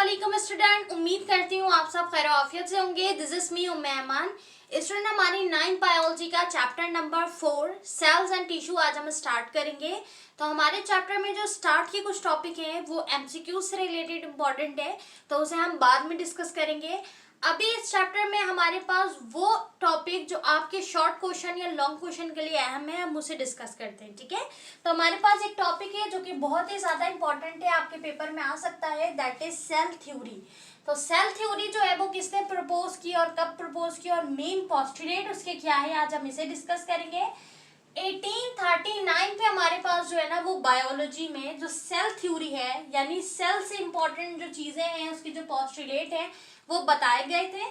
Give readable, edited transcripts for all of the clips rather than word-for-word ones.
वालेकुम स्टूडेंट, उम्मीद करती हूँ आप सब खैर आफियत से होंगे। दिस इज मी मेहमान स्टूडेंट। हमारी 9th बायोलॉजी का chapter number 4 cells and tissue आज हम स्टार्ट करेंगे। तो हमारे चैप्टर में जो स्टार्ट के कुछ टॉपिक हैं वो एमसीक्यू से रिलेटेड इंपॉर्टेंट है, तो उसे हम बाद में डिस्कस करेंगे। अभी इस चैप्टर में हमारे पास वो टॉपिक जो आपके शॉर्ट क्वेश्चन या लॉन्ग क्वेश्चन के लिए अहम है, हम उसे डिस्कस करते हैं। ठीक है, तो हमारे पास एक टॉपिक है जो कि बहुत ही ज्यादा इंपॉर्टेंट है, आपके पेपर में आ सकता है, दैट इज सेल थ्योरी। तो सेल थ्योरी जो है वो किसने प्रपोज की और कब प्रपोज की और मेन पोस्टुलेट उसके क्या है, आज हम इसे डिस्कस करेंगे। 1839 पे हमारे पास जो है ना वो बायोलॉजी में जो सेल थ्योरी है, यानी सेल से इंपॉर्टेंट जो चीजें हैं उसकी जो पोस्टुलेट है वो बताए गए थे।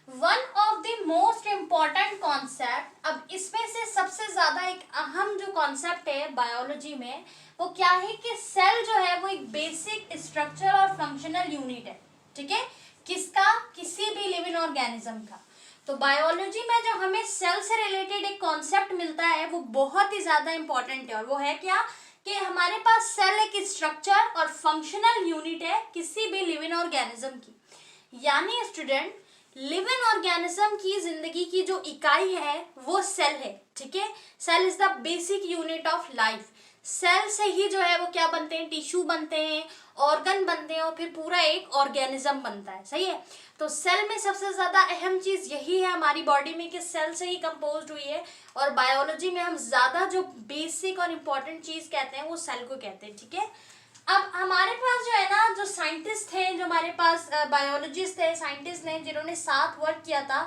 One of the most important concept, अब इसमें से सबसे ज्यादा एक अहम जो कॉन्सेप्ट है बायोलॉजी में वो क्या है कि सेल जो है वो एक बेसिक स्ट्रक्चर और फंक्शनल यूनिट है। ठीक है, किसका? किसी भी लिविंग ऑर्गेनिज्म का। तो बायोलॉजी में जो हमें सेल से रिलेटेड एक कॉन्सेप्ट मिलता है वो बहुत ही ज्यादा इंपॉर्टेंट है, और वो है क्या कि हमारे पास सेल एक स्ट्रक्चर और फंक्शनल यूनिट है किसी भी लिविंग ऑर्गेनिज्म की। यानी स्टूडेंट, लिविंग ऑर्गेनिज्म की जिंदगी की जो इकाई है वो सेल है। ठीक है, cell is the basic unit of life. Cell से ही जो है वो क्या बनते हैं, टिश्यू बनते हैं, ऑर्गन बनते हैं और फिर पूरा एक ऑर्गेनिज्म बनता है। सही है, तो सेल में सबसे ज्यादा अहम चीज यही है हमारी बॉडी में कि सेल से ही कंपोज्ड हुई है, और बायोलॉजी में हम ज्यादा जो बेसिक और इम्पोर्टेंट चीज कहते हैं वो सेल को कहते हैं। ठीक है, अब हमारे पास जो है ना जो साइंटिस्ट हैं, जो हमारे पास बायोलॉजिस्ट है, साइंटिस्ट हैं जिन्होंने साथ वर्क किया था,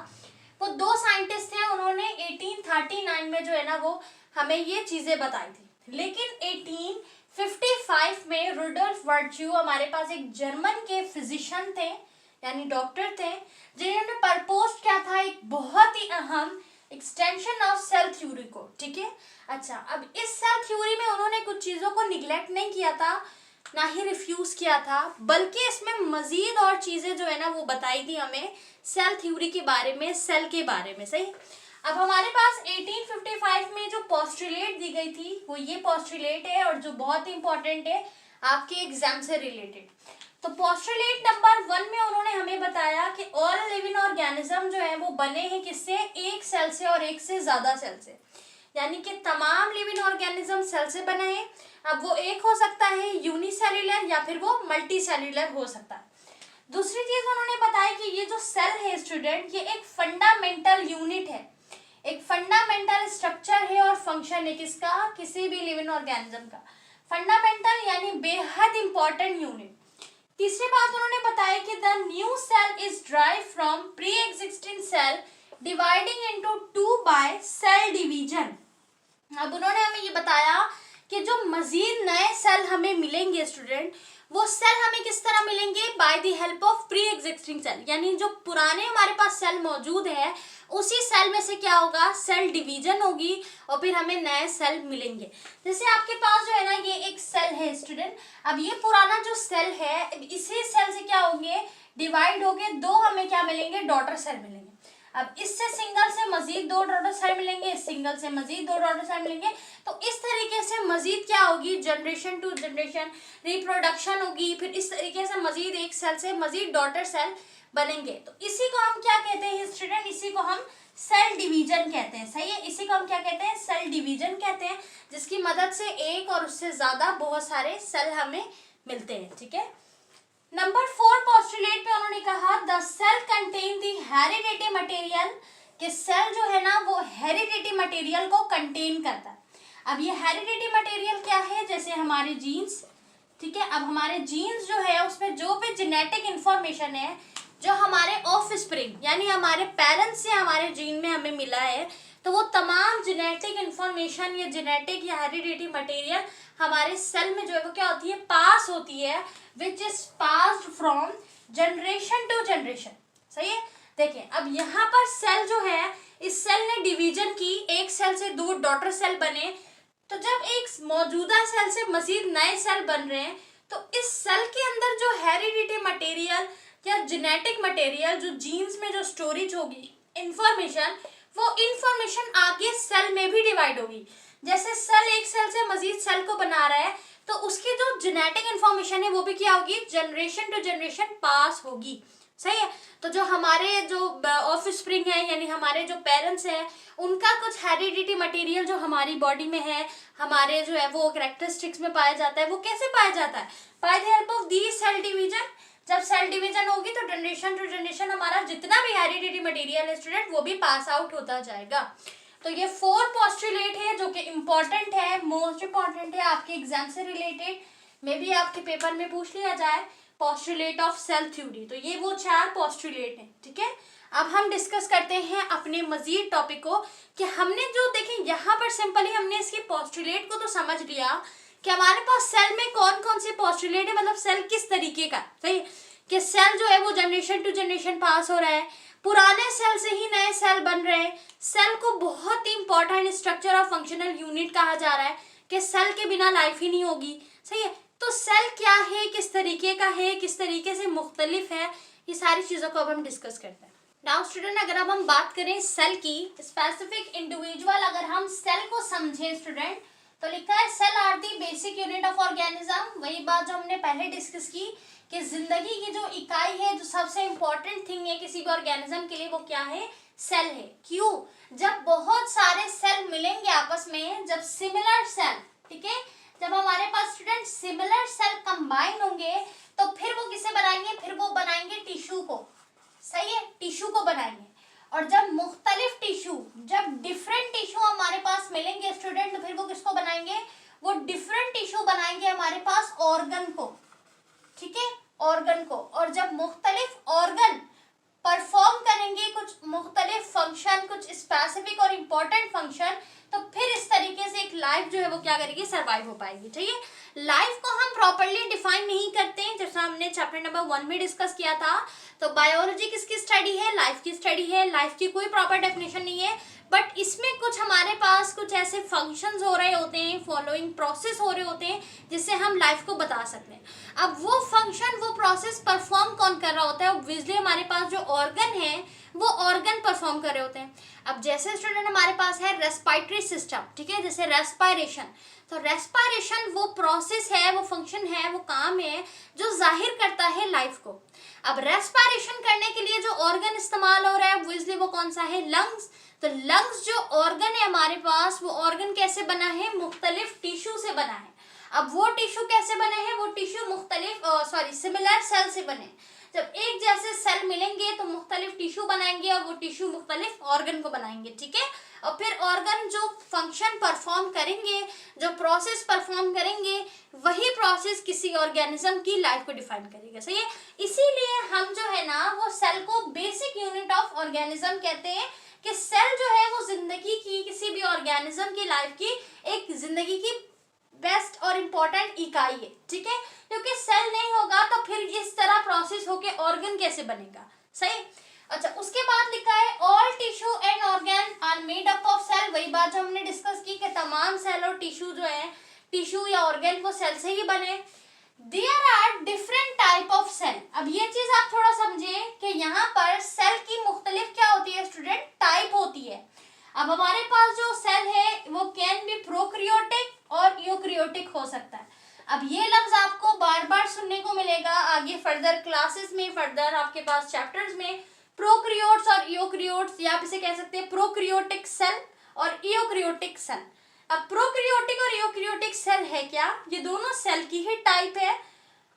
वो दो साइंटिस्ट हैं। उन्होंने 1839 में जो है ना वो हमें ये चीजें बताई थी। लेकिन 1855 में रुडोल्फ वर्च्यू, हमारे पास एक जर्मन के फिजिशियन थे यानी डॉक्टर थे, जिन्होंने प्रपोज किया था एक बहुत ही अहम एक्सटेंशन ऑफ सेल थ्योरी को। ठीक है, अच्छा, अब इस सेल थ्योरी में उन्होंने कुछ चीजों को निग्लेक्ट नहीं किया था, ना ही रिफ्यूज किया था, बल्कि इसमें मजीद और चीजें जो है ना वो बताई थी हमें सेल थ्योरी के बारे में, सेल के बारे में। सही, अब हमारे पास 1855 में जो पोस्टुलेट दी गई थी वो ये पोस्टुलेट है, और जो बहुत ही इंपॉर्टेंट है आपके एग्जाम से रिलेटेड। तो पोस्टुलेट नंबर 1 में उन्होंने हमें बताया कि ऑल लिविंग ऑर्गेनिज्म जो है वो बने हैं किससे, एक सेल से और एक से ज्यादा सेल से, यानी कि तमाम लिविंग ऑर्गेनिज्म सेल से बने हैं। अब वो एक हो सकता है यूनिसेल्युलर या फिर वो मल्टी सेल्युलर हो सकता है। दूसरी चीज उन्होंने बताया कि ये जो सेल है स्टूडेंट, ये एक फंडामेंटल यूनिट है, एक फंडामेंटल स्ट्रक्चर है और फंक्शन है किसका, किसी भी लिविंग ऑर्गेनिज्म का। फंडामेंटल यानी बेहद इंपॉर्टेंट यूनिट। तीसरी बात उन्होंने बताया कि the new cell is drive from pre existing cell dividing into 2 by cell division. अब उन्होंने हमें ये बताया कि जो मजीद नए सेल हमें मिलेंगे स्टूडेंट, वो सेल हमें किस तरह मिलेंगे, by the help of pre existing cell, यानी जो पुराने हमारे पास सेल मौजूद है उसी सेल में से क्या होगा, सेल डिवीजन होगी और फिर हमें नए सेल मिलेंगे। जैसे आपके पास जो है ना ये एक सेल है स्टूडेंट, अब ये पुराना जो सेल है इसी सेल से क्या होंगे, डिवाइड होके दो हमें क्या मिलेंगे, डॉटर सेल मिलेंगे। अब इससे सिंगल से मजीद दो डॉटर सेल मिलेंगे, इस सिंगल से मजीद दो डॉटर सेल मिलेंगे। तो इस तरीके से मजीद क्या होगी, जनरेशन टू जनरेशन रिप्रोडक्शन होगी, फिर इस तरीके से मजीद एक सेल से मजीद डॉटर सेल बनेंगे। तो इसी को हम क्या कहते हैं स्टूडेंट, इसी को हम सेल डिवीजन कहते हैं। सही है, इसी को हम क्या कहते हैं, सेल डिवीजन कहते हैं, जिसकी मदद से एक और उससे ज्यादा बहुत सारे सेल हमें मिलते हैं। ठीक है, नंबर 4 पोस्टुलेट पे उन्होंने कहा the cell contain the heredity material, कि सेल जो है ना वो हेरिडिटी मटेरियल को कंटेन करता है। अब ये हेरिडिटी मटेरियल क्या है, जैसे हमारे जीन्स। ठीक है, अब हमारे जीन्स जो है उसमें जो भी जेनेटिक इंफॉर्मेशन है जो हमारे ऑफ स्प्रिंग यानी हमारे पेरेंट्स से हमारे जीन में हमें मिला है, तो वो तमाम जेनेटिक इंफॉर्मेशन या जेनेटिक या हेरिडिटी मटेरियल हमारे सेल में जो है वो क्या होती है, पास होती है, which is passed from generation to generation. सही है, देखिए अब यहाँ पर सेल जो है, इस सेल ने डिवीजन की, एक सेल से दो डॉटर सेल बने, तो जब एक मौजूदा सेल से मजीद नए सेल बन रहे हैं तो इस सेल के अंदर जो हेरिडिटी मटेरियल या जेनेटिक मटेरियल, जो जीन्स में जो स्टोरेज होगी इंफॉर्मेशन, वो इंफॉर्मेशन आगे सेल में भी डिवाइड होगी। जैसे सेल एक सेल से मजीद सेल को बना रहा है, तो उसकी जो जेनेटिक इंफॉर्मेशन है वो भी क्या होगी, जनरेशन टू जनरेशन पास होगी। सही है। तो जो हमारे जो ऑफ स्प्रिंग है यानी हमारे जो पेरेंट्स हैं उनका कुछ हेरिडिटी मटेरियल जो हमारी बॉडी में है, हमारे जो है वो कैरेक्टरिस्टिक्स में पाया जाता है, वो कैसे पाया जाता है, by the help of the cell division. जब सेल डिवीजन होगी तो जनरेशन टू जनरेशन हमारा जितना भी हेरिडिटी मटेरियल है स्टूडेंट वो भी पास आउट होता जाएगा। तो ये 4 पोस्टुलेट है जो कि इम्पोर्टेंट है, मोस्ट इम्पोर्टेंट है आपके एग्जाम से रिलेटेड, मे बी आपके पेपर में पूछ लिया जाए पोस्टुलेट ऑफ सेल थ्योरी। तो ये वो 4 पोस्टुलेट हैं, ठीक है। अब हम डिस्कस करते हैं अपने मजीद टॉपिक को कि हमने जो देखें यहाँ पर सिंपली हमने इसकी पोस्टुलेट को तो समझ लिया कि हमारे पास सेल में कौन कौन से पोस्टुलेट है, मतलब सेल किस तरीके का, सही कि सेल जो है वो जनरेशन टू जनरेशन पास हो रहा है, पुराने सेल से ही नए सेल बन रहे हैं, सेल को बहुत ही इंपॉर्टेंट स्ट्रक्चर और फंक्शनल यूनिट कहा जा रहा है कि सेल के बिना लाइफ ही नहीं होगी। सही है। तो सेल क्या है, किस तरीके का है, किस तरीके से मुख्तलिफ है, ये सारी चीज़ों को अब हम डिस्कस करते हैं। नाउ स्टूडेंट, अगर अब हम बात करें सेल की, स्पेसिफिक इंडिविजुअल अगर हम सेल को समझें स्टूडेंट, तो लिखा है cell are the basic unit of organism. वही बात जो हमने पहले डिस्कस की कि जिंदगी की जो इकाई है, जो सबसे इंपॉर्टेंट थिंग है किसी भी ऑर्गेनिज्म के लिए, वो क्या है, सेल है। क्यों? जब बहुत सारे सेल मिलेंगे आपस में, जब सिमिलर सेल, ठीक है, जब हमारे पास स्टूडेंट सिमिलर सेल कंबाइन होंगे तो फिर वो किसे बनाएंगे, फिर वो बनाएंगे टिश्यू को। सही है, टिश्यू को बनाएंगे। और जब मुख्तलिफ टिश्यू, जब डिफरेंट टिश्यू हमारे पास मिलेंगे स्टूडेंट, तो फिर वो किसको बनाएंगे, वो डिफरेंट टिश्यू बनाएंगे हमारे पास ऑर्गन को, ठीक है, ऑर्गन को। और जब मुख्तलिफ ऑर्गन परफॉर्म करेंगे कुछ मुख्तलिफ फंक्शन, कुछ स्पेसिफिक और इम्पोर्टेंट फंक्शन, तो फिर इस तरीके से एक लाइफ जो है वो क्या करेगी, सर्वाइव हो पाएगी। ठीक है। लाइफ को हम प्रॉपर्ली डिफाइन नहीं करते हैं, जैसा हमने चैप्टर नंबर 1 में डिस्कस किया था। तो बायोलॉजी किसकी स्टडी है, लाइफ की स्टडी है। लाइफ की कोई प्रॉपर डेफिनेशन नहीं है, बट इसमें कुछ हमारे पास कुछ ऐसे फंक्शंस हो रहे होते हैं, फॉलोइंग प्रोसेस हो रहे होते हैं, जिससे हम लाइफ को बता सकते हैं। अब वो फंक्शन, वो प्रोसेस परफॉर्म कौन कर रहा होता है, ऑब्वियसली हमारे पास जो ऑर्गन है वो ऑर्गन परफॉर्म कर रहे होते हैं। अब जैसे स्टूडेंट हमारे पास है रेस्पिरेटरी सिस्टम, ठीक है, जैसे रेस्पिरेशन, तो रेस्पिरेशन वो प्रोसेस है, वो फंक्शन है, वो काम है जो जाहिर करता है लाइफ को। अब रेस्पिरेशन करने के लिए जो ऑर्गन इस्तेमाल हो रहा है ऑब्वियसली वो कौन सा है, लंग्स। तो लंग्स जो ऑर्गन है हमारे पास, वो ऑर्गन कैसे बना है, मुख्तलिफ टिश्यू से बना है। अब वो टिश्यू कैसे बने हैं, वो टिश्यू मुख्तलिफ सिमिलर सेल से बने। जब एक जैसे सेल मिलेंगे तो मुख्तलिफ टिश्यू बनाएंगे और वो टिश्यू मुख्तलिफ ऑर्गन को बनाएंगे, ठीक है। और फिर ऑर्गन जो फंक्शन परफॉर्म करेंगे, जो प्रोसेस परफॉर्म करेंगे, वही प्रोसेस किसी ऑर्गेनिज्म की लाइफ को डिफाइन करेगा। सही है। इसीलिए हम जो है ना वो सेल को बेसिक यूनिट ऑफ ऑर्गेनिज्म कहते हैं कि सेल जो है वो जिंदगी की, किसी भी ऑर्गेनिज्म की लाइफ की एक जिंदगी की बेस्ट और इम्पोर्टेंट इकाई है, ठीक है। क्योंकि सेल नहीं होगा तो फिर इस तरह प्रोसेस होके ऑर्गन कैसे बनेगा। सही। अच्छा, उसके बाद लिखा है all tissue and organ are made up of cell. वही बात जो हमने डिस्कस की कि तमाम सेल और टिश्यू जो है, टिश्यू या ऑर्गन वो सेल से ही बने। There are different type of cell. अब ये चीज आप थोड़ा समझे कि यहाँ पर सेल की मुख्तलिफ क्या होती है स्टूडेंट, टाइप होती है। अब हमारे पास जो सेल है वो कैन बी प्रोकैरियोटिक और यूकैरियोटिक हो सकता है। अब ये लफ्ज आपको बार बार सुनने को मिलेगा आगे फर्दर क्लासेस में, फर्दर आपके पास चैप्टर्स में। प्रोकैरियोट्स और यूकैरियोट्स, या आप इसे कह सकते हैं प्रोकैरियोटिक सेल और यूकैरियोटिक सेल। अब प्रोकैरियोटिक और यूकैरियोटिक सेल है क्या, ये दोनों सेल की ही टाइप है।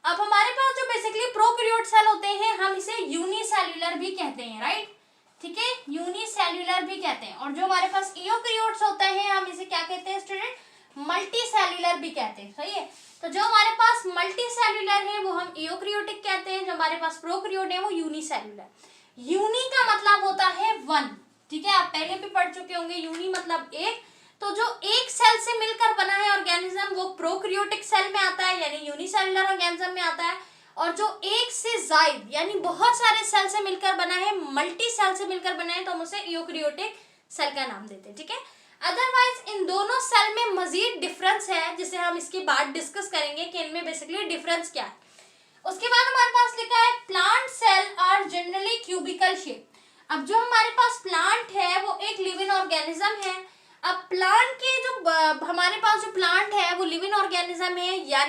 अब हमारे पास जो बेसिकली प्रोकैरियोट सेल होते हैं हम इसे यूनिसेल्युलर भी कहते हैं, राइट, ठीक है, यूनिसेल्युलर भी कहते हैं। और जो हमारे पास यूकैरियोट्स होते हैं हम इसे क्या कहते हैं स्टूडेंट, मल्टी सेल्युलर भी कहते हैं। सही है। तो जो हमारे पास मल्टी सेल्युलर है वो हम यूकैरियोटिक कहते हैं, जो हमारे पास प्रोकैरियोट है वो यूनिसेल्युलर। यूनि का मतलब होता है वन, ठीक है, आप पहले भी पढ़ चुके होंगे, यूनि मतलब एक। तो जो एक सेल से मिलकर बना है ऑर्गेनिज्म वो प्रोकैरियोटिक सेल में आता है, यानी यूनिसेल्युलर ऑर्गेनिज्म में आता है। और जो एक से ज्यादा यानी बहुत सारे सेल से मिलकर बना है, मल्टी सेल से मिलकर बना है, तो हम उसे यूकैरियोटिक सेल का नाम देते हैं, ठीक है। अदरवाइज इन दोनों सेल में मजीद डिफरेंस है, जिसे हम इसके बाद डिस्कस करेंगे कि इनमें बेसिकली डिफरेंस क्या है। उसके बाद हमारे पास लिखा है plant cell are generally cubical shape. अब जो हमारे पास प्लांट है वो एक लिविंग ऑर्गेनिज्म है। अब प्लांट के जो हमारे पास जो प्लांट है वो लिविंग ऑर्गेनिज्म है, यानी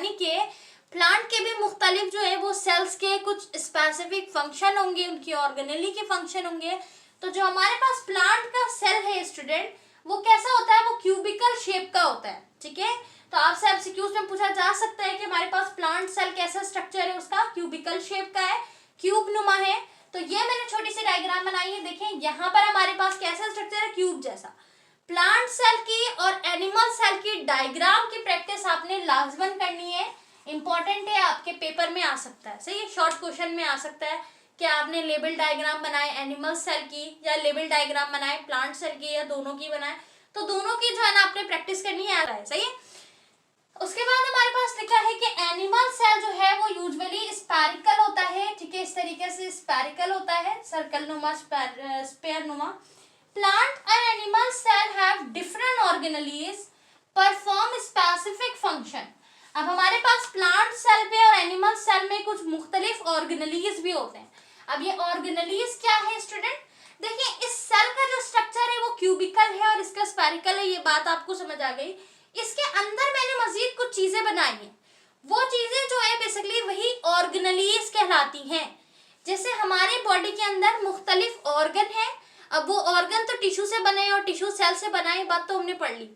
प्लांट के भी मुख्तलिफ जो है वो सेल्स के कुछ स्पेसिफिक फंक्शन होंगे, उनकी ऑर्गेनेली के फंक्शन होंगे। तो जो हमारे पास प्लांट का सेल है स्टूडेंट, वो कैसा होता है, वो क्यूबिकल शेप का होता है, ठीक है। तो आपसे एमसीक्यूज में पूछा जा सकता है कि हमारे पास प्लांट सेल कैसा स्ट्रक्चर है, उसका क्यूबिकल शेप का है, क्यूब नुमा है। तो ये मैंने छोटी सी डायग्राम बनाई है, देखें यहाँ पर हमारे पास कैसा स्ट्रक्चर है, क्यूब जैसा। प्लांट सेल की और एनिमल सेल की डायग्राम की प्रैक्टिस आपने लाजमन करनी है, इंपॉर्टेंट है, आपके पेपर में आ सकता है, सही है, शॉर्ट क्वेश्चन में आ सकता है कि आपने लेबल डायग्राम बनाए एनिमल सेल की या लेबल डायग्राम बनाए प्लांट सेल की या दोनों की बनाए, तो दोनों की जो है ना आपने प्रैक्टिस करनी है, आ रहा है, सही है। उसके बाद हमारे पास लिखा है कि एनिमल सेल जो है वो यूजुअली स्पेरिकल होता है, ठीक है, इस तरीके से स्पेरिकल होता है, सर्कल नुमा, स्पेयर नुमा। Plant and animal cell have different organelles perform specific function. अब हमारे पास प्लांट सेल पे और एनिमल सेल में कुछ मुख्तलिफ ऑर्गेनेलीज भी होते हैं। अब ये ऑर्गेनेलीज क्या है स्टूडेंट, देखिए इस सेल का जो स्ट्रक्चर है वो क्यूबिकल है और इसका स्पेरिकल है, ये बात आपको समझ आ गई। इसके अंदर मैंने मजीद कुछ चीजें बनाई हैं, वो चीजें जो है बेसिकली वही ऑर्गेनेलीज कहलाती हैं। जैसे हमारे बॉडी के अंदर मुख्तलिफ ऑर्गन है, अब वो ऑर्गन तो टिश्यू से बने और टिश्यू सेल से बनाए, बात तो हमने पढ़ ली।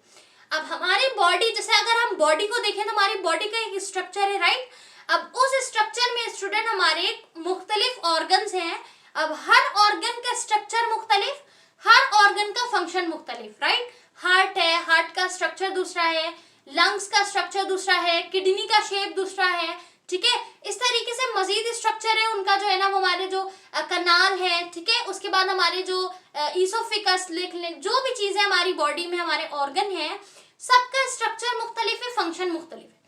अब हमारी बॉडी, जैसे अगर हम बॉडी को देखें तो हमारी बॉडी का एक स्ट्रक्चर है, राइट। अब उस स्ट्रक्चर में स्टूडेंट हमारे मुख्तलिफ ऑर्गन्स हैं। अब हर ऑर्गन का स्ट्रक्चर मुख्तलिफ, हर ऑर्गन का फंक्शन मुख्तलिफ, राइट। हार्ट है, हार्ट का स्ट्रक्चर दूसरा है, लंग्स का स्ट्रक्चर दूसरा है, किडनी का शेप दूसरा है, ठीक है। इस तरीके से मजीद स्ट्रक्चर है उनका जो है ना, वो हमारे जो कनाल है, ठीक है। उसके बाद हमारे जो ईसोफिकस, लिख लें, जो भी चीजें हमारी बॉडी में हमारे ऑर्गन है, सबका स्ट्रक्चर मुख्तलिफ है, फंक्शन मुख्तलिफ है।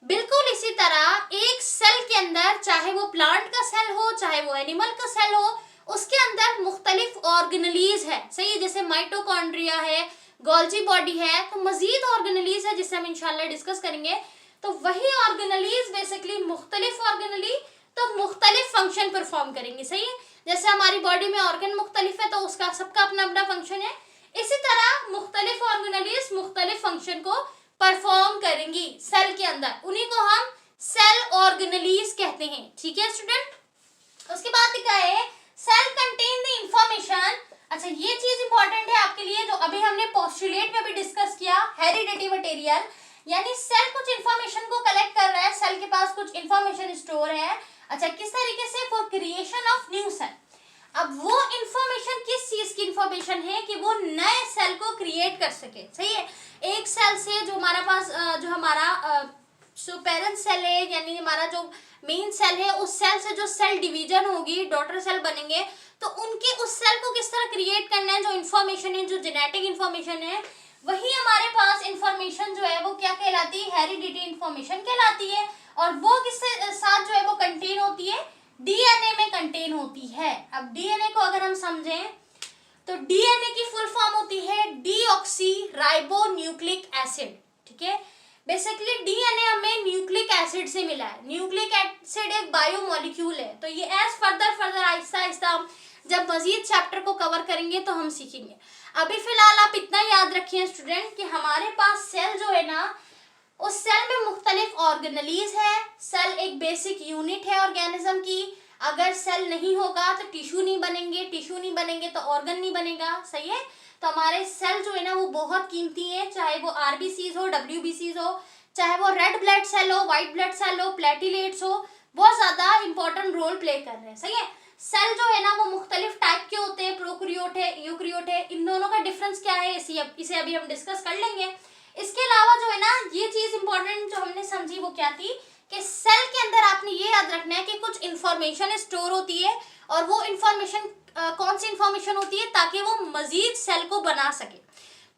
बिल्कुल इसी तरह एक सेल के अंदर, चाहे वो प्लांट का सेल हो चाहे वो एनिमल का सेल हो, उसके अंदर मुख्तलिफ ऑर्गेनेलीज है, सही है। जैसे माइटोकॉन्ड्रिया है, गोल्जी बॉडी है, तो मजीद ऑर्गेनेलीज है जिससे हम इंशाल्लाह डिस्कस करेंगे। तो वही ऑर्गेनेलीज बेसिकली मुख्तलिफ ऑर्गेनेली तो मुख्तलिफ फंक्शन परफॉर्म करेंगे, सही है। जैसे हमारी बॉडी में ऑर्गन मुख्तलिफ है तो उसका सबका अपना अपना फंक्शन है, इसी तरह मुख्तलिफ ऑर्गेनेलीज मुख्तलिफ फंक्शन को परफॉर्म करेंगी सेल के अंदर, उन्हीं को हम सेल ऑर्गेनेलीज कहते हैं, ठीक है स्टूडेंट। उसके बाद लिखा है सेल कंटेन द इंफॉर्मेशन। अच्छा, ये चीज इंपॉर्टेंट है आपके लिए, जो अभी हमने पोस्टुलेट में भी डिस्कस किया, हेरिडिटी मटेरियल, यानी सेल कुछ इंफॉर्मेशन को कलेक्ट कर रहा है, सेल के पास कुछ इंफॉर्मेशन स्टोर है। अच्छा, किस तरीके से, for creation of new cell. अब वो इंफॉर्मेशन किस चीज की इंफॉर्मेशन है कि वो नए सेल को क्रिएट कर सके, सही है। एक सेल से जो हमारा पास जो हमारा पेरेंट सेल है, यानी हमारा जो मेन सेल है, उस सेल से जो सेल डिवीजन होगी, डॉटर सेल बनेंगे, तो उनके उस सेल को किस तरह क्रिएट करना है, जो इंफॉर्मेशन है, जो जेनेटिक इंफॉर्मेशन है, वही हमारे पास इंफॉर्मेशन जो है वो क्या कहलाती है, हेरिडिटी इंफॉर्मेशन कहलाती है। और वो किसके साथ जो है वो कंटेन होती है, डीएनए में कंटेन होती है। अब डीएनए को अगर हम समझें तो डीएनए की फुल फॉर्म होती है डीऑक्सी राइबो न्यूक्लिक एसिड, ठीक है। बेसिकली डीएनए हमें न्यूक्लिक एसिड से मिला है, न्यूक्लिक एसिड एक बायोमोलिक्यूल है। तो ये एज फर्दर आहिस्ता आहिस्ता हम जब मजीद चैप्टर को कवर करेंगे तो हम सीखेंगे। अभी फिलहाल आप इतना याद रखिए स्टूडेंट कि हमारे पास सेल जो है ना, उस सेल में मुख्तलिफ ऑर्गेनेलीज है। सेल एक बेसिक यूनिट है ऑर्गेनिज्म की। अगर सेल नहीं होगा तो टिश्यू नहीं बनेंगे, टिश्यू नहीं बनेंगे तो ऑर्गन नहीं बनेगा, सही है। तो हमारे सेल जो है ना वो बहुत कीमती है, चाहे वो आरबीसीज हो, डब्ल्यूबीसीज हो, चाहे वो रेड ब्लड सेल हो, व्हाइट ब्लड सेल हो, प्लेटिलेट्स हो, बहुत ज्यादा इंपॉर्टेंट रोल प्ले कर रहे हैं, सही है। सेल जो है ना वो मुख्तलिफ टाइप के होते हैं, प्रोकैरियोट है, यूकैरियोट है, इन दोनों का डिफरेंस क्या है इसे अभी हम डिस्कस कर लेंगे। इसके अलावा जो है ना ये चीज इंपॉर्टेंट जो हमने समझी वो क्या थी कि सेल के अंदर आपने ये याद रखना है कि कुछ इंफॉर्मेशन स्टोर होती है, और वो इंफॉर्मेशन कौन सी इंफॉर्मेशन होती है, ताकि वो मजीद सेल को बना सके।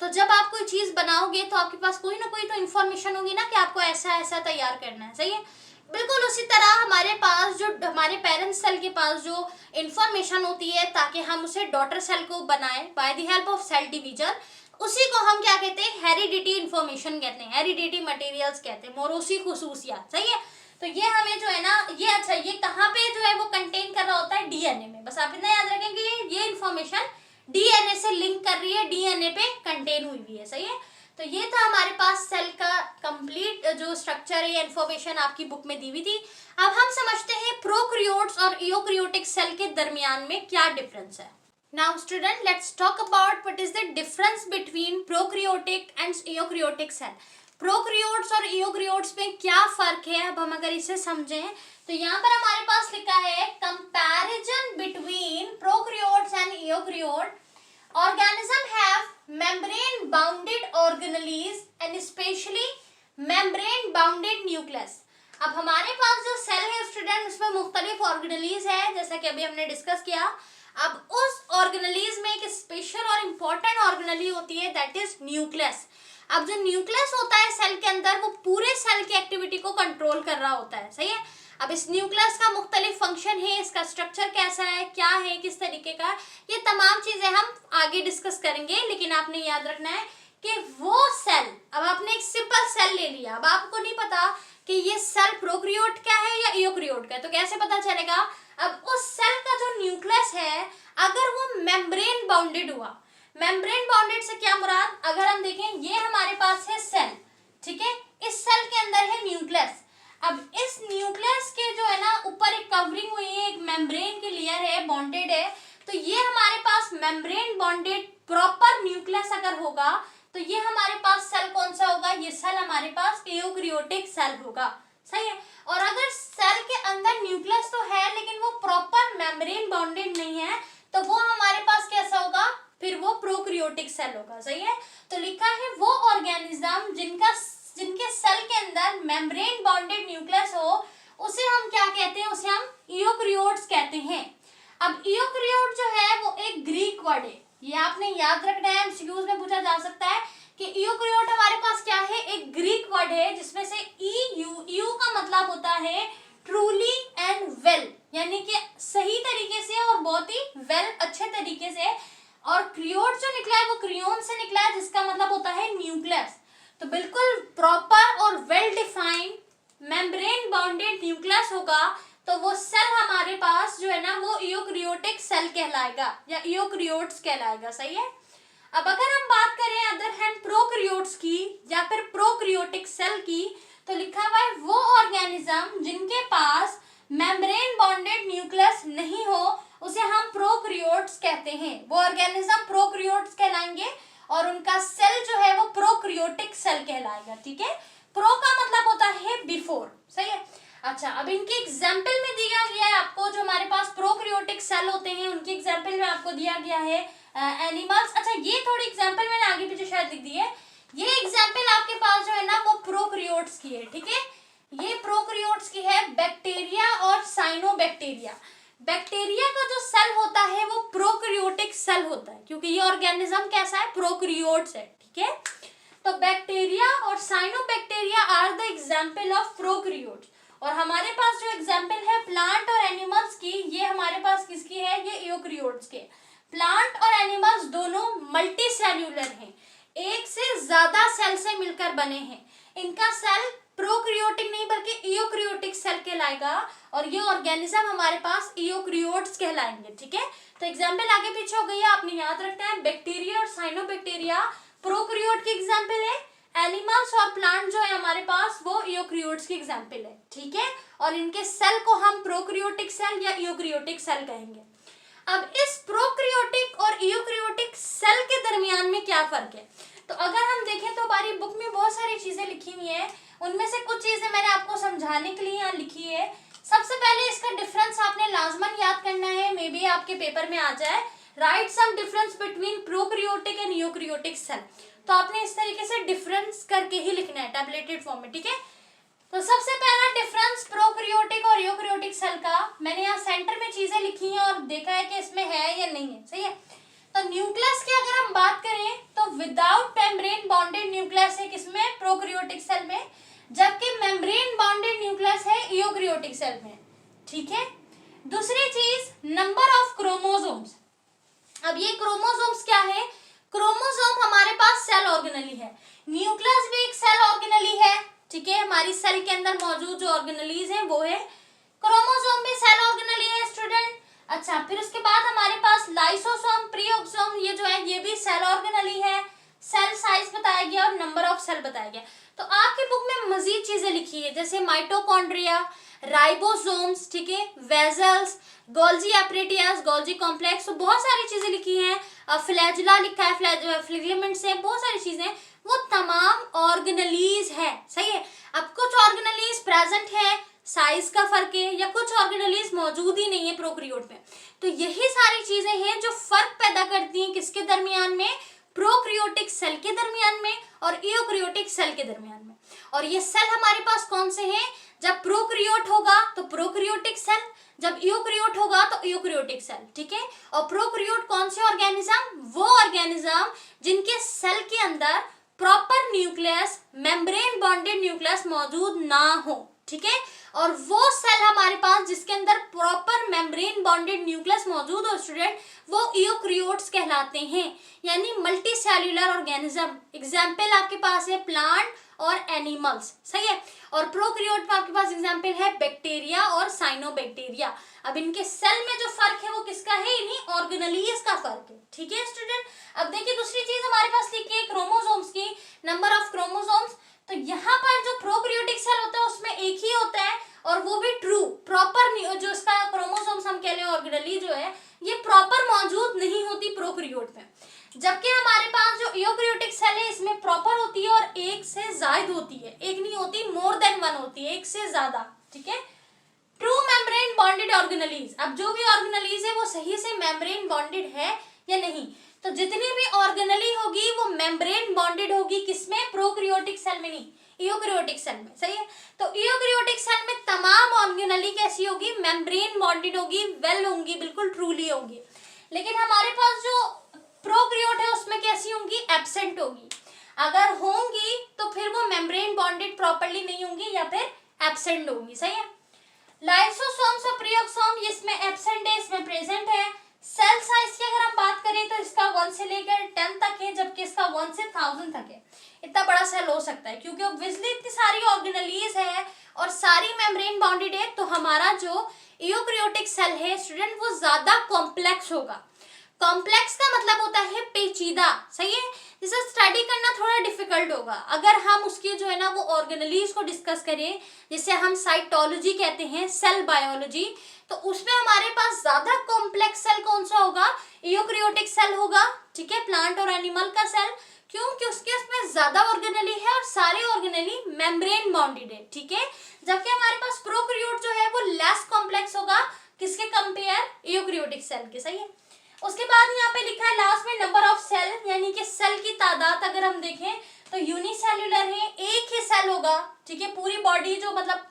तो जब आप कोई चीज बनाओगे तो आपके पास कोई ना कोई तो इंफॉर्मेशन होगी ना कि आपको ऐसा ऐसा तैयार करना है, सही है। बिल्कुल उसी तरह हमारे पास जो हमारे पेरेंट सेल के पास जो इंफॉर्मेशन होती है ताकि हम उसे डॉटर सेल को बनाएं by the help of cell division, उसी को हम क्या कहते हैं, हेरिडिटी इंफॉर्मेशन कहते हैं, हेरिडिटी मटेरियल्स कहते हैं, मोरोसी खुसूसियात, सही है। तो ये हमें जो है ना ये अच्छा ये कहाँ पे जो है वो कंटेन कर रहा होता है, डीएनए में। बस आप इतना याद रखें कि ये इंफॉर्मेशन डीएनए से लिंक कर रही है, डीएनए पे कंटेन हुई है, सही है। तो ये था हमारे पास सेल का कंप्लीट जो स्ट्रक्चर है, इन्फॉर्मेशन आपकी बुक में दी हुई थी। अब हम समझते हैं प्रोकैरियोट्स और यूकैरियोटिक सेल के दरमियान में क्या डिफरेंस है। Now student, let's talk about what is the difference between prokaryotic and eukaryotic cell. Prokaryotes और यूकैरियोट्स में क्या फर्क है, अब हम अगर इसे समझें तो यहाँ पर हमारे पास लिखा है comparison between prokaryotes and eukaryote. Organisms have membrane bounded organelles and especially membrane bounded nucleus। अब हमारे पास जो सेल है स्टूडेंट, उसमें मुख्तलिफ ऑर्गेनेलीज है, जैसा कि अभी हमने डिस्कस किया। अब उस ऑर्गेनेलीज में एक स्पेशल और इम्पोर्टेंट ऑर्गेनेली होती है, दैट इज न्यूक्लियस। अब जो न्यूक्लियस होता है सेल के अंदर, वो पूरे सेल की एक्टिविटी को कंट्रोल कर रहा होता है, सही है। अब इस न्यूक्लियस का मुख्तलिफ फंक्शन है, इसका स्ट्रक्चर कैसा है, क्या है, किस तरीके का, ये तमाम चीजें हम आगे डिस्कस करेंगे। लेकिन आपने याद रखना है कि वो सेल, अब आपने एक सिंपल सेल ले लिया, अब आपको नहीं पता कि ये सेल प्रोकैरियोट क्या है या यूकैरियोट का है, तो कैसे पता चलेगा। अब उस सेल का जो न्यूक्लियस है, अगर वो मेम्ब्रेन बाउंडेड हुआ, मेम्ब्रेन बाउंडेड से क्या मुराद, अगर हम देखें ये हमारे पास है सेल, ठीक है, इस सेल के अंदर है न्यूक्लियस। अब इस न्यूक्लियस के जो है ना ऊपर एक कवरिंग हुई है, एक मेम्ब्रेन की लेयर है, बॉन्डेड है, तो ये हमारे पास मेम्ब्रेन बॉन्डेड प्रॉपर न्यूक्लियस अगर होगा तो ये हमारे पास सेल कौन सा होगा, ये सेल हमारे पास यूकैरियोटिक सेल होगा, सही है। और अगर सेल के अंदर न्यूक्लियस तो है लेकिन वो प्रॉपर मेम्ब्रेन बॉन्डेड नहीं है, तो वो हमारे पास कैसा होगा, फिर वो प्रोकैरियोटिक सेल होगा, सही है। तो लिखा है वो ऑर्गेनिज्म जिनके सेल के अंदर मेम्ब्रेन बॉन्डेड न्यूक्लियस हो, उसे हम क्या कहते हैं, उसे हम यूकैरियोट्स कहते हैं। अब यूकैरियोट जो है वो एक ग्रीक वर्ड है, ये आपने याद रखना है, एमसीक्यूज में पूछा जा सकता है कि यूकैरियोट हमारे पास क्या है, एक ग्रीक वर्ड है जिसमें से यू का मतलब होता है ट्रूली एंड वेल, यानी कि सही तरीके से और बहुत ही वेल, अच्छे तरीके से। और क्रियोट जो निकला है वो क्रियोन से निकला है, जिसका मतलब होता है न्यूक्लियस। तो बिल्कुल प्रॉपर और well defined membrane bounded nucleus होगा, तो वो सेल हमारे पास जो है ना वो यूकैरियोटिक सेल कहलाएगा या यूकैरियोट्स कहलाएगा, सही है। अब अगर हम बात करें अदर हैंड प्रोकैरियोट्स की या फिर प्रोकैरियोटिक सेल की, तो लिखा हुआ है वो ऑर्गेनिज्म जिनके पास मेम्ब्रेन बॉन्डेड न्यूक्लियस नहीं हो, उसे हम प्रोकैरियोट्स कहते हैं। वो ऑर्गेनिज्म प्रोकैरियोट्स कहलाएंगे और उनका सेल जो है वो प्रोकैरियोटिक सेल कहलाएगा, ठीक है। प्रो का मतलब होता है बिफोर, सही है। अच्छा, अब इनके एग्जाम्पल में दिया गया है आपको, जो हमारे पास प्रोकैरियोटिक सेल होते हैं उनके एग्जाम्पल में आपको दिया गया है एनिमल्स। अच्छा, ये थोड़ी एग्जाम्पल मैंने आगे पीछे शायद लिख दी है, ये एग्जाम्पल आपके पास जो है ना वो प्रोकैरियोट्स की है, ठीक है। ये प्रोकैरियोट्स की है, बैक्टीरिया और साइनोबैक्टीरिया। बैक्टीरिया का जो सेल होता है वो प्रोकैरियोटिक सेल होता है, क्योंकि ये ऑर्गेनिज्म कैसा है, प्रोकैरियोट्स है, ठीक है। तो बैक्टीरिया और cyanobacteria are the example of prokaryotes. और हमारे पास जो एग्जाम्पल है प्लांट और एनिमल्स की, ये हमारे पास किसकी है, ये यूकैरियोट्स के। प्लांट और एनिमल्स दोनों मल्टी सेल्यूलर हैं, एक से ज्यादा सेल से मिलकर बने हैं। इनका सेल प्रोकैरियोटिक नहीं बल्कि यूकैरियोटिक सेल कहलाएगा और ये ऑर्गेनिज्म हमारे पास यूकैरियोट्स कहलाएंगे, ठीक है। तो एग्जाम्पल आगे पीछे हो गई है, आपने याद रखना है। बैक्टीरिया और साइनोबैक्टीरिया प्रोकैरियोट की एग्जाम्पल है, एनिमल्स और प्लांट जो है हमारे पास वो यूकैरियोट्स की एग्जाम्पल है, ठीक है। और इनके सेल को हम प्रोकैरियोटिक सेल या यूकैरियोटिक सेल कहेंगे। अब इस प्रोकैरियोटिक और यूकैरियोटिक सेल के दरमियान में क्या फर्क है, तो अगर हम देखें तो हमारी बुक में बहुत सारी चीजें लिखी हुई हैं, उनमें से कुछ चीजें मैंने आपको समझाने के लिए यहाँ लिखी है। सबसे पहले इसका डिफरेंस आपने लाजमन याद करना है, मे बी आपके पेपर में आ जाए, write some difference between prokaryotic and eukaryotic cell. तो आपने इस तरीके से डिफरेंस करके ही लिखना है टैबलेटेड फॉर्म में, ठीक है। तो सबसे पहला डिफरेंस प्रोकैरियोटिक और यूकैरियोटिक सेल का, मैंने यहाँ सेंटर में चीजें लिखी हैं और देखा है कि इसमें है या नहीं है, सही है। तो न्यूक्लियस की अगर हम बात करें तो विदाउट मेम्ब्रेन बॉन्डेड न्यूक्लियस है किसमें, प्रोकैरियोटिक सेल में, जबकि मेम्ब्रेन बॉन्डेड न्यूक्लियस है यूकैरियोटिक सेल में, ठीक है। दूसरी चीज, नंबर ऑफ क्रोमोसोम्स। अब ये क्रोमोसोम्स क्या है, क्रोमोसोम हमारे पास सेल ऑर्गेनेली है, न्यूक्लियस भी एक सेल ऑर्गेनेली है, ठीक है। हमारी सेल के अंदर मौजूद जो ऑर्गेनेलीज हैं वो है, क्रोमोसोम भी सेल ऑर्गेनेली है स्टूडेंट। अच्छा, फिर उसके बाद हमारे पास लाइसोसोम, प्रीऑक्सोम, ये जो है ये भी सेल ऑर्गेनेली है। सेल साइज बताया गया और नंबर ऑफ सेल बताया गया। तो आपकी बुक में मजीद चीजें लिखी है जैसे माइटोकॉन्ड्रिया, राइबोसोम्स, ठीक है, वेजल्स, गोल्जी एपरेटियस, गोल्जी कॉम्प्लेक्स, तो बहुत सारी चीजें लिखी हैं। फ्लैजुला लिखा है, फिलामेंट्स है, बहुत सारी चीजें, वो तमाम ऑर्गेनेलीज है, सही है। अब कुछ ऑर्गेनेलीज प्रेजेंट है, साइज का फर्क है, या कुछ ऑर्गेनेलीज मौजूद ही नहीं है प्रोकैरियोट में। तो यही सारी चीजें हैं जो फर्क पैदा करती हैं किसके दरमियान में, प्रोकैरियोटिक सेल के दरमियान में और यूकैरियोटिक सेल के दरमियान में। और ये सेल हमारे पास कौन से हैं, जब प्रोकैरियोट होगा तो प्रोकैरियोटिक सेल, जब यूकैरियोट होगा तो यूकैरियोटिक सेल, ठीक है। और प्रोकैरियोट कौन से ऑर्गेनिज्म, वो ऑर्गेनिज्म जिनके सेल के अंदर proper nucleus, membrane bonded nucleus मौजूद ना हो, ठीक है। और वो सेल हमारे पास जिसके अंदर प्रॉपर मेम्ब्रेन बॉन्डेड न्यूक्लियस मौजूद हो स्टूडेंट, वो यूकैरियोट्स कहलाते हैं, यानी मल्टी सेल्यूलर ऑर्गेनिज्म। एग्जाम्पल आपके पास है प्लांट और एनिमल्स, सही है। और प्रोकैरियोट में आपके पास एग्जाम्पल है बैक्टीरिया और साइनोबैक्टीरिया। अब इनके सेल में जो फर्क है वो किसका है, इन्हीं ऑर्गेनेलीज का फर्क है, ठीक है स्टूडेंट। अब देखिए दूसरी चीज हमारे पास लिखी है क्रोमोसोम्स की, नंबर ऑफ क्रोमोसोम्स। तो यहाँ पर जो प्रोकैरियोटिक सेल होता है उसमें एक ही होता है, और वो भी ट्रू प्रॉपर, जो इसका क्रोमोसोम्स हम कह रहे हैं ऑर्गेनेली जो है, ये प्रॉपर मौजूद नहीं होती प्रोकैरियोट में। जबकि हमारे पास जो यूकैरियोटिक सेल है इसमें प्रॉपर होती है और एक से ज्यादा होती है, एक नहीं होती, मोर देन वन होती है, एक से ज्यादा, ठीक है। ट्रू मेम्ब्रेन बॉन्डेड ऑर्गेनेलीज, अब जो भी ऑर्गेनेलीज है वो सही से मेम्ब्रेन बॉन्डेड है या नहीं, तो जितनी भी ऑर्गेनेली होगी वो मेम्ब्रेन बॉन्डेड होगी, किसमें, प्रोकैरियोटिक सेल में नहीं, यूकैरियोटिक सेल में, सही है। तो यूकैरियोटिक सेल में तमाम ऑर्गेनेली कैसी होगी, मेम्ब्रेन बॉन्डेड होगी, वेल होंगी, बिल्कुल ट्रूली होंगी। लेकिन हमारे पास जो प्रोकैरियोट है उसमें कैसी होंगी, एब्सेंट होगी। अगर होंगी तो फिर वो मेम्ब्रेन बॉन्डेड प्रॉपर्ली नहीं होंगी या फिर एब्सेंट होंगी, सही है। लाइसोसोम्स और प्रियोक्सोम, इसमें एब्सेंट है, इसमें प्रेजेंट है। सेल साइज की अगर हम बात करें तो इसका 1 से लेकर 10 तक है, जबकि इसका 1 से 1000 तक है। इतना बड़ा सेल हो सकता है क्योंकि ऑब्वियसली इतनी सारी ऑर्गेनेलीज है और सारी मेम्ब्रेन बॉन्डेड है, तो हमारा जो यूकैरियोटिक सेल है स्टूडेंट वो ज्यादा कॉम्प्लेक्स होगा। कॉम्प्लेक्स का मतलब होता है पेचीदा, सही है, जिसे स्टडी करना थोड़ा डिफिकल्ट होगा। अगर हम उसकी जो है ना वो ऑर्गेनेलीज को डिस्कस करें, जिसे हम साइटोलॉजी कहते हैं, सेल बायोलॉजी, तो उसमें हमारे पास ज्यादा कॉम्प्लेक्स सेल कौन सा होगा, यूकैरियोटिक सेल होगा, ठीक है, प्लांट और एनिमल का सेल, क्योंकि उसमें ज्यादा ऑर्गेनेली है और सारे ऑर्गेनेली मेम्ब्रेन बॉन्डेड है, ठीक है। जबकि हमारे पास प्रोकैरियोट जो है वो लेस कॉम्प्लेक्स होगा, किसके कंपेयर, यूकैरियोटिक सेल के, सही है। उसके बाद यहाँ पे लिखा है लास्ट में नंबर ऑफ सेल, यानी कि सेल की तादाद अगर हम देखें तो यूनिसेल्युलर है, एक ही सेल होगा, ठीक है। पूरी बॉडी जो मतलब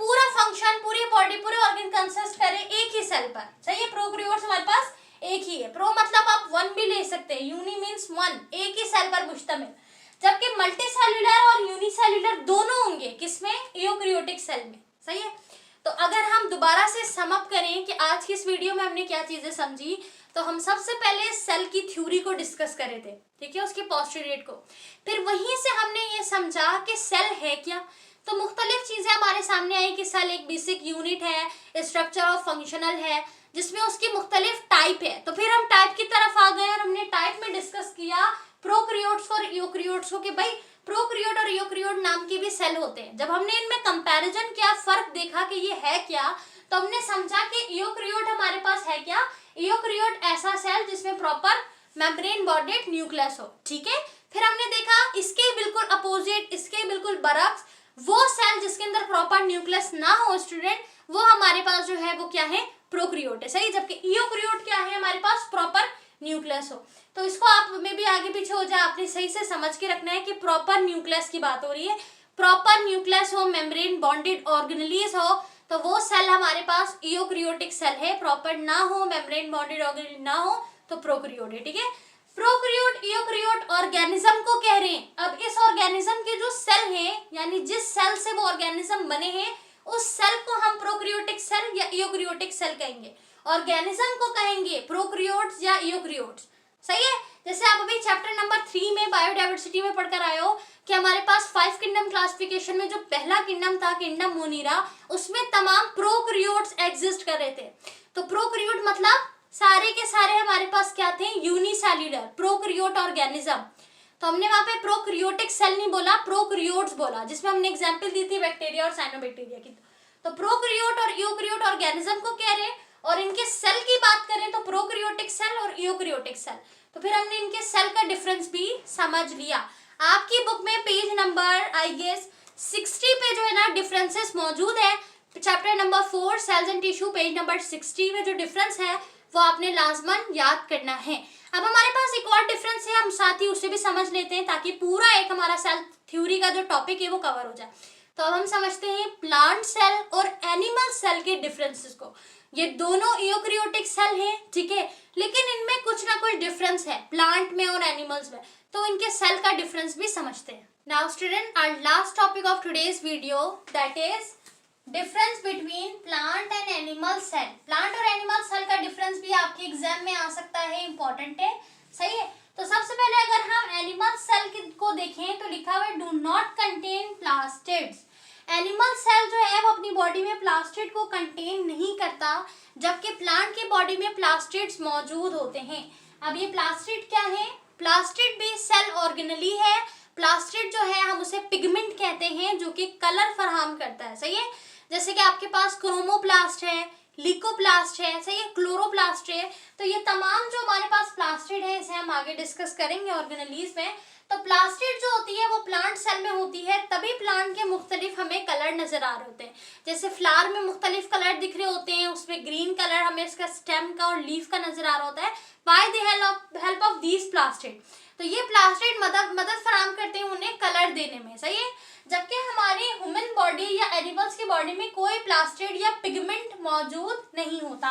पूरा फंक्शन, पूरी बॉडी, पूरे ऑर्गन कंसिस्ट करे एक ही सेल पर, सही है। प्रोकैरियोट्स हमारे पास एक ही है, प्रो मतलब आप 1 भी ले सकते हैं, यूनि मीन्स 1, एक ही सेल पर मुश्तमिल। जबकि मल्टी सेल्युलर और यूनिसेल्युलर दोनों होंगे किसमें, यूकैरियोटिक सेल में, सही है। तो अगर हम दोबारा से समअप करें कि आज की इस वीडियो में हमने क्या चीजें समझी, तो हम सबसे पहले सेल की थ्योरी को डिस्कस कर रहे थे, ठीक है, उसके पोस्टुलेट को। फिर वहीं से हमने ये समझा कि सेल है क्या, तो मुख्तलिफ चीजें हमारे सामने आई कि सेल एक बेसिक यूनिट है, स्ट्रक्चर और फंक्शनल है, जिसमें उसकी मुख्तलिफ टाइप है। तो फिर हम टाइप की तरफ आ गए और हमने टाइप में डिस्कस किया प्रोकैरियोट्स और यूकैरियोट्स को, कि भाई प्रोकैरियोट और यूकैरियोट नाम के भी सेल होते हैं। जब हमने इनमें कंपैरिजन किया, फर्क देखा कि ये है क्या, तो हमने समझा कि यूकैरियोट हमारे पास है क्या, यूकैरियोट ऐसा सेल जिसमें प्रॉपर मेम्ब्रेन बॉन्डेड न्यूक्लियस हो, ठीक है। फिर हमने देखा इसके बिल्कुल अपोजिट, इसके बिल्कुल बरक्स, वो सेल जिसके अंदर प्रॉपर न्यूक्लियस ना हो स्टूडेंट, वो हमारे पास जो है वो क्या है, प्रोकैरियोट है, सही। जबकि यूकैरियोट क्या है, हमारे पास प्रॉपर न्यूक्लियस हो। तो इसको आप में भी आगे पीछे हो जाए, आपने सही से समझ के रखना है कि प्रॉपर न्यूक्लियस की बात हो रही है, प्रॉपर न्यूक्लियस हो, मेम्ब्रेन बॉन्डेड ऑर्गेनेलीज हो, तो वो सेल हमारे पास यूकैरियोटिक सेल है। प्रॉपर ना हो, मेम्ब्रेन बॉन्डेड ऑर्गेनेली ना हो, तो प्रोकैरियोट है, ठीक है। प्रोकैरियोट यूकैरियोट ऑर्गेनिज्म को कह रहे हैं। अब इस ऑर्गेनिज्म के जो सेल हैं, यानी जिस सेल से वो ऑर्गेनिज्म बने हैं, उस सेल को हम प्रोकैरियोटिक सेल या यूकैरियोटिक सेल कहेंगे। ऑर्गेनिज्म को कहेंगे प्रोकैरियोट्स या यूकैरियोट्स, सही है। जैसे आप अभी चैप्टर नंबर 3 में बायोडाइवर्सिटी में पढ़कर आए हो कि हमारे पास 5 किंगडम क्लासिफिकेशन में जो पहला किंगडम था, किंगडम मोनीरा, उसमें तमाम प्रोकैरियोट्स एग्जिस्ट कर रहे थे। तो प्रोकैरियोट मतलब सारे के सारे हमारे पास क्या थे, यूनिसेल्युलर प्रोकैरियोट ऑर्गेनिज्म। तो हमने वहां पे प्रोकैरियोटिक सेल नहीं बोला, प्रोकैरियोट्स बोला, जिसमें हमने एग्जांपल दी थी बैक्टीरिया और साइनोबैक्टीरिया की। तो प्रोकैरियोट और यूकैरियोट ऑर्गेनिज्म को कह रहे हैं, और इनके सेल की बात करें तो प्रोकैरियोटिक सेल और यूकैरियोटिक सेल। तो फिर हमने इनके सेल का डिफरेंस भी समझ लिया। आपकी बुक में पेज नंबर आई गेस 60 पे जो है ना डिफरेंसेस मौजूद है। Chapter number 4 cells and tissue, page number 60 में जो डिफरेंस है वो आपने लाजमन याद करना है। अब हमारे पास एक और डिफरेंस है, हम साथ ही उसे भी समझ लेते हैं ताकि पूरा एक हमारा सेल थ्योरी का जो टॉपिक है वो कवर हो जाए। तो अब हम समझते हैं प्लांट सेल और एनिमल सेल के डिफरेंसेस को। ये दोनों यूकैरियोटिक सेल हैं, ठीक है, लेकिन इनमें कुछ ना कुछ डिफरेंस है प्लांट में और एनिमल्स में, तो इनके सेल का डिफरेंस भी समझते हैं। Now student, our last topic of today's video that is difference between plant and animal cell. Plant और एनिमल सेल का डिफरेंस भी आपके एग्जाम में आ सकता है, इंपॉर्टेंट है, सही है। तो सबसे पहले अगर हम एनिमल सेल को देखें तो लिखा हुआ है do not contain plastids. Animal cell जो है वो अपनी बॉडी में प्लास्टिड को कंटेन नहीं करता, जबकि प्लांट की बॉडी में प्लास्टिड्स मौजूद होते हैं। अब ये प्लास्टिड क्या है? प्लास्टिड भी सेल ऑर्गेनली है। प्लास्टिड जो है हम उसे पिगमेंट कहते हैं जो कि कलर फराहम करता है, सही है। जैसे कि आपके पास क्रोमोप्लास्ट है, ल्यूकोप्लास्ट है, सही है, क्लोरोप्लास्ट है। तो ये तमाम जो हमारे पास प्लास्टिड है इसे हम आगे डिस्कस करेंगे ऑर्गेनेलीज में। तो प्लास्टिड जो होती है वो प्लांट सेल में होती है, तभी प्लांट के मुख्तलिफ हमें कलर नजर आ रहे होते हैं। जैसे फ्लावर में मुख्तलिफ कलर दिख रहे होते हैं, उसमें ग्रीन कलर हमें इसका स्टेम का और लीफ का नजर आ रहा होता है, by the help of these plastid. तो ये प्लास्टिड मदद फराहम करते हैं उन्हें कलर देने में, सही है। जबकि हमारी ह्यूमन बॉडी या एनिमल्स की बॉडी में कोई प्लास्टिड या पिगमेंट मौजूद नहीं होता।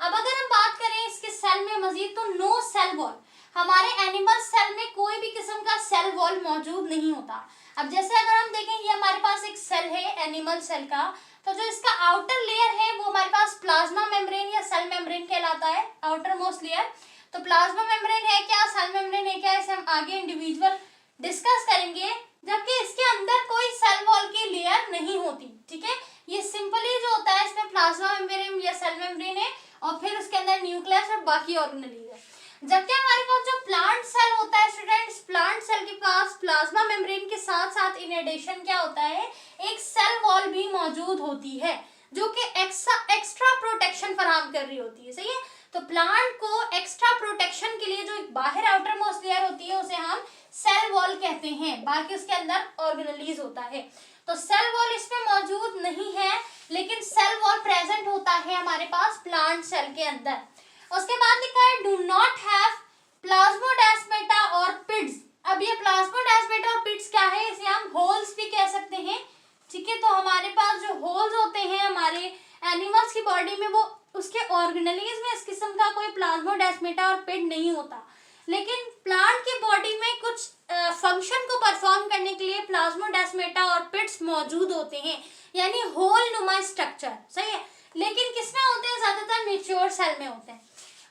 अब अगर हम बात करें इसके सेल में मजीद, तो नो सेल वॉल। हमारे एनिमल सेल में कोई भी किस्म का सेल वॉल मौजूद नहीं होता। अब जैसे अगर हम देखें ये हमारे पास एक सेल है एनिमल सेल का, तो जो इसका आउटर लेयर है वो हमारे पास प्लाज्मा मेम्ब्रेन या सेल मेम्ब्रेन कहलाता है, आउटर मोस्ट लेयर। तो प्लाज्मा मेम्ब्रेन है क्या, सेल मेम्ब्रेन है क्या, इसे हम आगे इंडिविजुअल डिस्कस करेंगे। जबकि इसके अंदर कोई सेल वॉल की लेयर नहीं होती, ठीक है। ये सिंपली जो होता है इसमें प्लाज्मा मेम्ब्रेन या सेल मेम्ब्रेन है और फिर उसके अंदर न्यूक्लियस और बाकी ऑर्गेनेलीज है। जबकि हमारे पास जो प्लांट सेल होता है स्टूडेंट्स, प्लांट सेल के पास प्लाज्मा मेम्ब्रेन के साथ साथ इन एडिशन क्या होता है, एक सेल वॉल भी मौजूद होती है जो कि एक्स्ट्रा प्रोटेक्शन फराहम कर रही होती है, सही है। तो प्लांट को एक्स्ट्रा प्रोटेक्शन के लिए जो बाहर आउटर मोस्ट लेयर होती है उसे हम सेल वॉल कहते हैं, बाकी उसके अंदर ऑर्गेनेलीज होता है। तो सेल वॉल इसमें मौजूद नहीं है, लेकिन सेल वॉल प्रेजेंट होता है हमारे पास प्लांट सेल के अंदर। उसके बाद लिखा है डू नॉट हैव प्लाज्मोडेस्माटा और पिड्स। अब ये प्लाज्मोडेस्माटा और पिड्स क्या है, इसे हम होल्स भी कह सकते हैं, ठीक है। तो हमारे पास जो होल्स होते हैं हमारे एनिमल्स की बॉडी में, वो उसके ऑर्गेनेलीज में इस किस्म का कोई प्लाज्मोडेस्माटा और पिड नहीं होता, लेकिन प्लांट की बॉडी में कुछ फंक्शन को परफॉर्म करने के लिए प्लाज्मोडेस्माटा और पिड्स मौजूद होते हैं, यानी होल नुमा स्ट्रक्चर, सही है। लेकिन किसमें होते हैं, ज्यादातर मैच्योर सेल में होते हैं।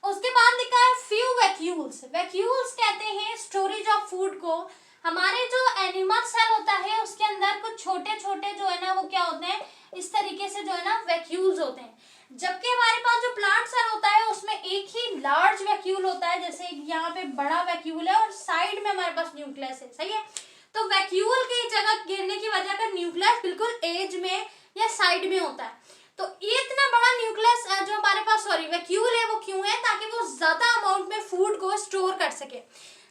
उसके बाद लिखा है फ्यू वैक्यूल्स। वैक्यूल्स कहते हैं स्टोरेज ऑफ फूड को। हमारे जो एनिमल सेल होता है उसके अंदर कुछ छोटे छोटे जो है ना वो क्या होते हैं, इस तरीके से जो है ना वैक्यूल्स होते हैं। जबकि हमारे पास जो प्लांट सेल होता है उसमें एक ही लार्ज वैक्यूल होता है, जैसे यहाँ पे बड़ा वैक्यूल है और साइड में हमारे पास न्यूक्लियस है, सही है। तो वैक्यूल की जगह गिरने की वजह पर न्यूक्लियस बिल्कुल एज में या साइड में होता है। तो ये इतना बड़ा न्यूक्लियस जो हमारे पास वैक्यूल है वो क्यों है, ताकि वो ज्यादा अमाउंट में फूड को स्टोर कर सके।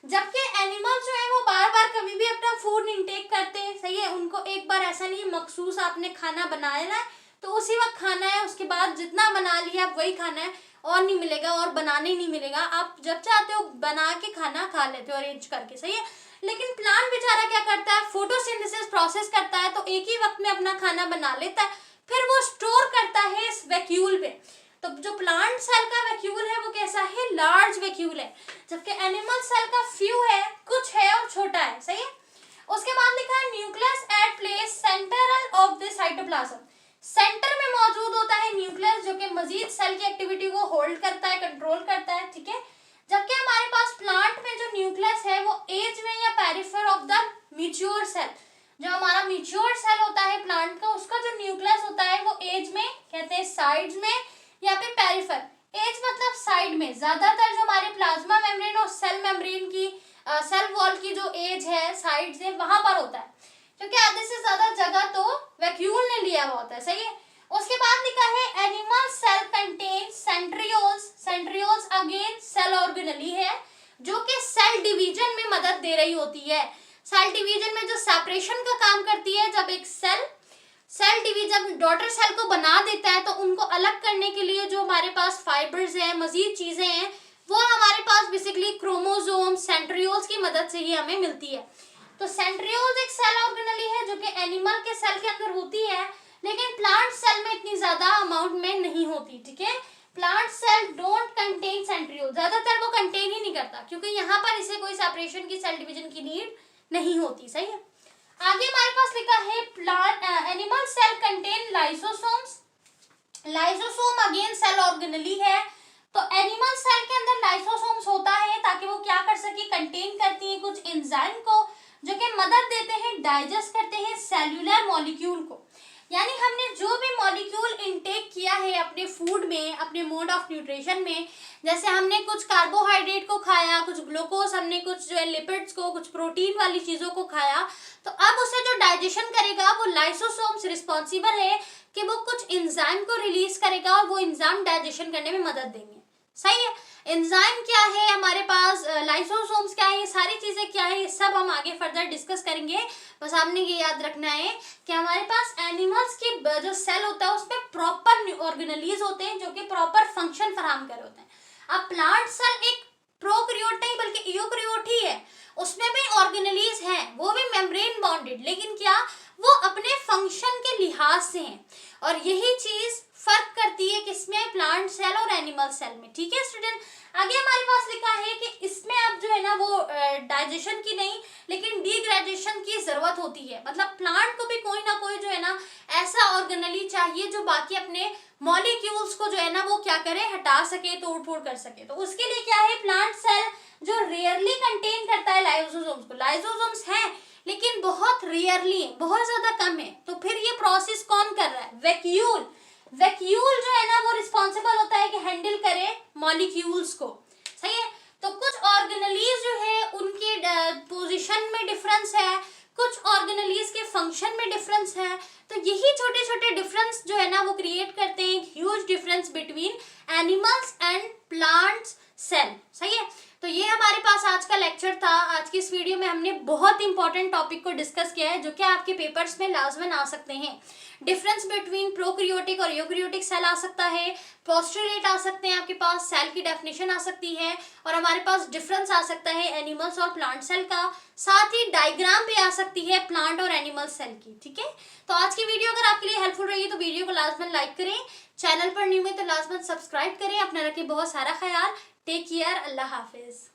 जबकि एनिमल्स जो है वो बार बार कभी भी अपना फूड इनटेक करते हैं, सही है। उनको एक बार ऐसा नहीं मखसूस आपने खाना बनाया है तो उसी वक्त खाना है, उसके बाद जितना बना लिया आप वही खाना है, और नहीं मिलेगा और बनाने नहीं मिलेगा। आप जब चाहते हो बना के खाना खा लेते हो अरेंज करके, सही है। लेकिन प्लांट बेचारा क्या करता है, फोटोसिंथेसिस प्रोसेस करता है, तो एक ही वक्त में अपना खाना बना लेता है, फिर वो स्टोर करता है इस वैक्यूल पे। तो जो प्लांट सेल का वैक्यूल है वो कैसा है, लार्ज वैक्यूल है। जबकि एनिमल सेल का फ्यू है, कुछ है और छोटा है, सही है। उसके बाद लिखा है nucleus at place central of the cytoplasm. Centre में मौजूद होता है न्यूक्लियस जो कि मजीद सेल की एक्टिविटी को होल्ड करता है, कंट्रोल करता है, ठीक है। जबकि हमारे पास प्लांट में जो न्यूक्लियस है वो एज में या पेरिफेर ऑफ द मैच्योर सेल, जो हमारा मैच्योर सेल होता है प्लांट का, उसका जो न्यूक्लियस होता है वो एज में कहते हैं साइड्स में या फिर पेरिफेर। एज मतलब साइड में। ज्यादातर जो हमारे प्लाज्मा मेम्ब्रेन और सेल मेम्ब्रेन की सेल वॉल की जो एज है, साइड्स है, वहां पर होता है, क्योंकि आधे से ज्यादा जगह तो वैक्यूल ने लिया हुआ होता है, सही है। उसके बाद लिखा है animal cell contain centrioles, centrioles again cell organelle है जो कि सेल डिवीजन में मदद दे रही होती है। सेल डिवीजन में जो सेपरेशन का काम करती है, जब एक सेल डिवीजन डॉटर सेल को बना देता है तो उनको अलग करने के लिए जो हमारे पास फाइबर्स हैं, मजीद चीजें हैं, वो हमारे पास बेसिकली क्रोमोसोम, सेंट्रियोल्स की मदद से ही हमें मिलती है। तो सेंट्रियोल्स एक सेल ऑर्गेनेली है जो कि एनिमल के सेल के अंदर होती है, लेकिन प्लांट सेल में इतनी ज्यादा अमाउंट में नहीं होती, ठीक है। Plant cell don't contain centriole, ज्यादातर वो कंटेन ही नहीं करता, क्योंकि यहाँ पर इसे कोई सेपरेशन की, सेल डिवीजन की नीड नहीं होती, सही है। आगे हमारे पास लिखा है plant animal cell contain lysosomes, lysosome again cell organelle है। तो एनिमल सेल के अंदर लाइसोसोम्स होता है ताकि वो क्या कर सके, कंटेन करती है कुछ एंजाइम को जो कि मदद देते हैं, डाइजेस्ट करते हैं सेल्यूलर मॉलिक्यूल को। यानी हमने जो भी मॉलिक्यूल इनटेक किया है अपने फूड में, अपने मोड ऑफ न्यूट्रिशन में, जैसे हमने कुछ कार्बोहाइड्रेट को खाया, कुछ ग्लूकोज, हमने कुछ जो है लिपिड्स को, कुछ प्रोटीन वाली चीजों को खाया, तो अब उसे जो डाइजेशन करेगा वो लाइसोसोम्स रिस्पॉन्सिबल है कि वो कुछ एंजाइम को रिलीज करेगा और वो एंजाइम डाइजेशन करने में मदद देंगे, सही है। एंजाइम क्या है हमारे पास, लाइसोसोम्स क्या है, ये सारी चीजें क्या है, ये सब हम आगे फर्दर डिस्कस करेंगे। बस आपने ये याद रखना है कि हमारे पास एनिमल्स की जो सेल होता है उसमें प्रॉपर ऑर्गेनेलीज होते हैं जो कि प्रॉपर फंक्शन फराहम कर होते हैं। अब प्लांट सेल एक प्रोकैरियोट नहीं बल्कि यूकैरियोट ही है, उसमें भी ऑर्गेनेलीज हैं, वो भी मेम्ब्रेन बाउंडेड, लेकिन क्या वो अपने फंक्शन के लिहाज से हैं, और यही चीज फर्क करती है किसमें, प्लांट सेल और एनिमल सेल में, ठीक है स्टूडेंट। आगे हमारे पास लिखा है कि इसमें अब जो है ना वो डाइजेशन की नहीं लेकिन डिग्रेडेशन की जरूरत होती है, मतलब प्लांट को भी कोई ना कोई जो है ना ऐसा ऑर्गेनेली चाहिए जो बाकी अपने मॉलिक्यूल्स को जो है ना वो क्या करे, हटा सके, तोड़ फोड़ कर सके। तो उसके लिए क्या है, प्लांट सेल जो रेयरली कंटेन करता है लाइसोसोम्स को, लाइसोसोम्स है लेकिन बहुत रेयरली, बहुत ज्यादा कम है। तो फिर ये प्रोसेस कौन कर रहा है, वैक्यूल, वैक्यूल जो है ना वो रिस्पॉन्सिबल होता है कि हैंडल करे मॉलिक्यूल्स को, सही है। तो कुछ ऑर्गेनेलीज जो है उनकी पोजीशन में डिफरेंस है, कुछ ऑर्गेनेलीज के फंक्शन में डिफरेंस है, तो यही छोटे छोटे डिफरेंस जो है ना वो क्रिएट करते हैं huge difference between animals and plants cell, सही है। तो ये हमारे पास आज का लेक्चर था। आज की इस वीडियो में हमने बहुत इंपॉर्टेंट टॉपिक को डिस्कस किया है जो कि आपके पेपर्स में लाजमन आ सकते हैं। डिफरेंस बिटवीन प्रोकैरियोटिक और यूकैरियोटिक सेल आ सकता है, पोस्टुलेट आ सकते हैं, आपके पास सेल की डेफिनेशन आ सकती है, और हमारे पास डिफरेंस आ सकता है एनिमल्स और प्लांट सेल का, साथ ही डायग्राम भी आ सकती है प्लांट और एनिमल सेल की, ठीक है। तो आज की वीडियो अगर आपके लिए हेल्पफुल रही तो वीडियो को लाजमन लाइक करें, चैनल पर न्यू में तो लाजमन सब्सक्राइब करें। अपना रखें बहुत सारा ख्याल, टेक केयर, अल्लाह हाफिज।